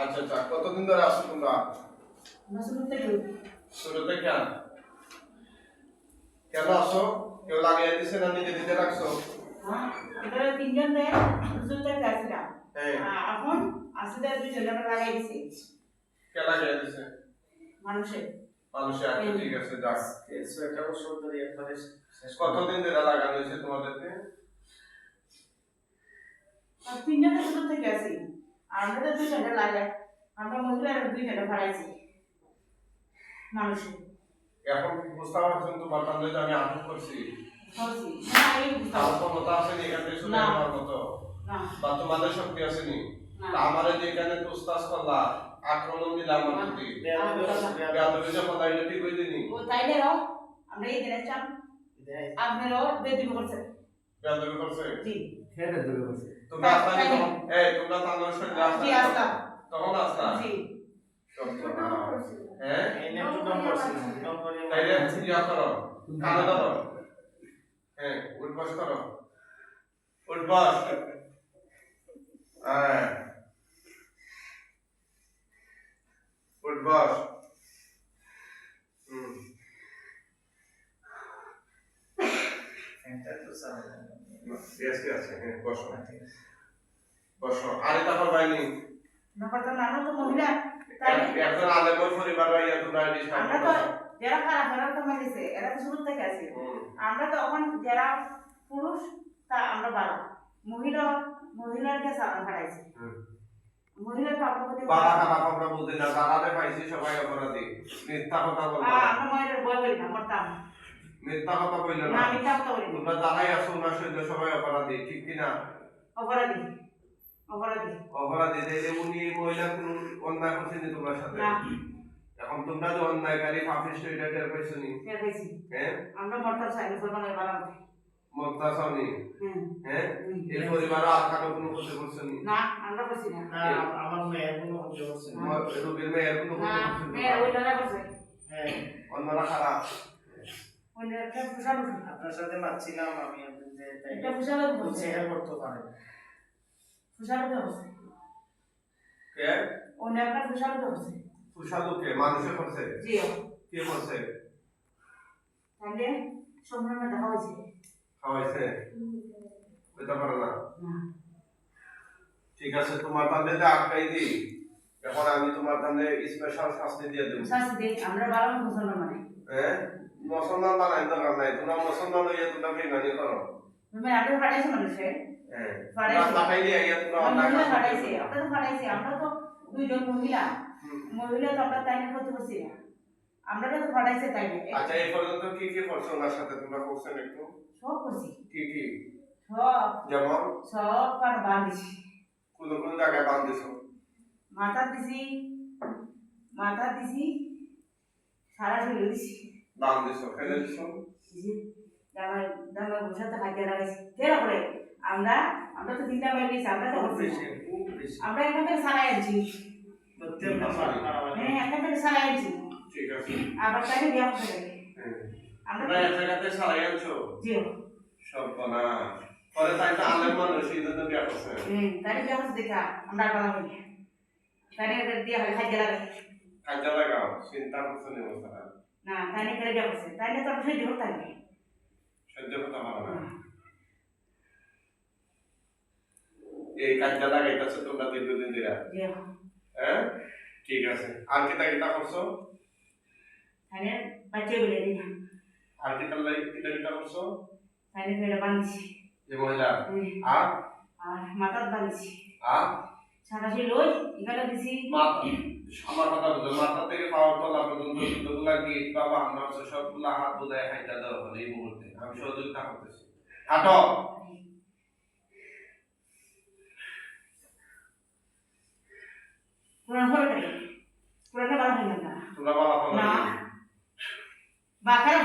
আচ্ছা আচ্ছা, কতদিন ধরে আসছো তোমরা? শুরু থেকে কেন আসো? কেউ লাগিয়ে দিছে না নিজে নিজে রাখছো? আমরা তিনজন শুরু থেকে আসছিলাম। হ্যাঁ, এখন আসলে দুইজন আমরা লাগাই দিছি। কে লাগিয়ে দিছে? মানুষে মানুষে। আচ্ছা ঠিক আছে, যাক। একটা বছর ধরে একবারে কতদিন ধরে লাগানো হয়েছে তোমাদেরকে? তিনজন শুরু থেকে আসি। আমরা তো দুইজন লাগাই, আমরা মহিলারা দুইজন ভাড়াইছি মানুষে। এখন কি বুঝতে পারছেন তোমার তাহলে যে আমি আটক করছি? করছি না, এই তার ক্ষমতা আছে নি এখান থেকে শুনে না। নেওয়ার মতো? না বা তোমাদের শক্তি আছে নি? না। তা আমারে যে এখানে তুস্তাস করলা, আক্রমণ দিলা আমার প্রতি, বেয়াদবি যে কথা, এটা ঠিক হইতে নি? ও তাইলে রও আমরা এই দিনে চান আপনারও বেদিন করছে। বেয়াদবি করছে? জি খেয়ে দেবে বসে তোমরা আসলা নি তখন? এই তোমরা তানোর সঙ্গে জি আসলা আসলাম। তখন আসলা? জি হ্যাঁ, এই নেট ডাউন করছি ডাউন করে তাইলে ইয়া করো, কানে ধরো। হ্যাঁ, উঠবাস করো, উঠবাস। হ্যাঁ, উঠবাস। এটা তো স্যার ঠিক আছে, হ্যাঁ, বসো বসো। আরে তারপর বাইনি না পারতাম না, আমরা তো মহিলা তাইলে একজন আলেমর পরিবার হইয়া তোমরা ডিস্টার্ব আমরা তো করছো। যারা খারাপ এরা তো মানিছে, এরা তো শুরু থেকে আছে। আমরা তো এখন যারা পুরুষ তা আমরা বাড়া মহিলাকে সালাম খাড়াইছি। মহিলা তো আপনার প্রতি বাবা খারাপ আমরা বুঝি না, যারারে পাইছি সবাই অপরাধী। মিথ্যা কথা বলবো না, আমরা মহিলার বই বলি না, মরতাম মিথ্যা কথা বললো না, না। মিথ্যা কথা বলি না। তোমরা যারাই আছো ওনার সহিত সবাই অপরাধী, ঠিক কিনা? অপরাধী অপরাধী অপরাধী যে উনি মহিলা কোন অন্যায় করছেন তোমার সাথে? না, এখন তোমরা যে অন্যায়কারী পাপিষ্ট এটা টের পাইছো নি? টের পাইছি। হ্যাঁ, আমরা মরতাম সাইকেল ফরমানের বানাতে। মত্তা চাওনি? হুম হ্যাঁ, হুম। এই পরিবার আর কারো কোনো ক্ষতি করছো নি? না, আমরা করছি না। না আমার মেয়ের কোনো হতে হচ্ছে না রোগীর মেয়ের কোনো না, ক্ষতি করছো মেয়ের ওই দাদা করছে। হ্যাঁ অন্যরা খারাপ? ওই একটা ফুসালো আপনার সাথে মারছিলাম আমি যে একটা ফুসালো বলছে করছে। হ্যাঁ করতে পারে ফুসালো করছে। কে? অন্য একটা ফুসালো করছে। কুশালুকে মানুষে করছে? জি কে করছে? তাহলে সম্পূর্ণ দেখা হয়েছে খাওয়াইছে? বুঝতে পারো না? না। ঠিক আছে, তোমার তাহলে যে আটকাই দিই, এখন আমি তোমার তাহলে স্পেশাল শাস্তি দিয়ে দেবো। শাস্তি দেই, আমরা বারো মুসলমান মানে হ্যাঁ, মুসলমান বানাই দরকার নাই, তোমরা মুসলমান হইয়া তোমরা বেইমানি করো। তুমি আগে ফাটাইছে মানুষে হ্যাঁ, ফাটাইছে। তোমরা তাকাই দিয়ে আইয়া তোমরা অন্যায় মহিলা কাজ ফাটাইছে, করতেছো। আমরা তো ফাটাইছি। আমরা তো দুইজন মহিলা মহিলা তো আমরা তাই করতে পারছি না, আমরা তো ফাটাইছে তাই আচ্ছা, এই পর্যন্ত কি কি করছো ওনার সাথে তোমরা করছেন একটু? সব করছি। কি কি? সব যেমন সব কার বাঁধিছি, কোন কোন জায়গায় বান্ধিছো? মাথা দিছি, মাথা দিছি, সারা শরীর দিছি, বান্ধিছো, ফেলে দিছো? জামাই জামাই বসাতে খাইতে লাগাইছি। কেন করে আমরা আমরা তো তিনটা বাইরে দিয়েছি, আমরা তো করছি না। আমরা এখান থেকে সারাই আনছি। হ্যাঁ, এখান থেকে সারাই আনছি, ঠিক আছে। আবার তাকে বিয়া করতে হবে। হ্যাঁ, আমরা তোমরা এক জায়গাতে সারাই আনছো? জিও সব না পরে তাই তো আলেম মানুষ এই জন্য বিয়া করছে। তাকে বিয়া করতে দেখা আমরা বলা হই তাকে দিয়ে হলে খাইতে লাগে কাজে লাগাও, চিন্তা করছো নি অবস্থা? না, তাই করে বিয়া করছে, তাই তো আমরা সহ্য করতে হবে। সহ্য করতে পারো না? এই কাজটা লাগাইতেছো তোমরা দীর্ঘদিন ধরে? জিও হ্যাঁ, ঠিক আছে। আর কিতা কিতা করছো? তাই বাচ্চা বলে দিই আর কিতা কিতা কিতা করছো? তাই ফেলে বাঁধছি যে মহিলা আর আর মাথা বাঁধছি, আর সারা শরীর লই এখানে দিছি। মাথা, আমার কথা বুঝো, মাথা থেকে পাওয়ার তলা পর্যন্ত যতগুলা গিট বাবা আমার সবগুলা হাত বোঝায় খাইটা দেওয়া হলো এই মুহূর্তে। আমি সহযোগিতা করতেছি, হাঁটো। কোরআন পড়ে কোরআনটা ভালো হয় না তোমরা বলা ফলো না, বাকারা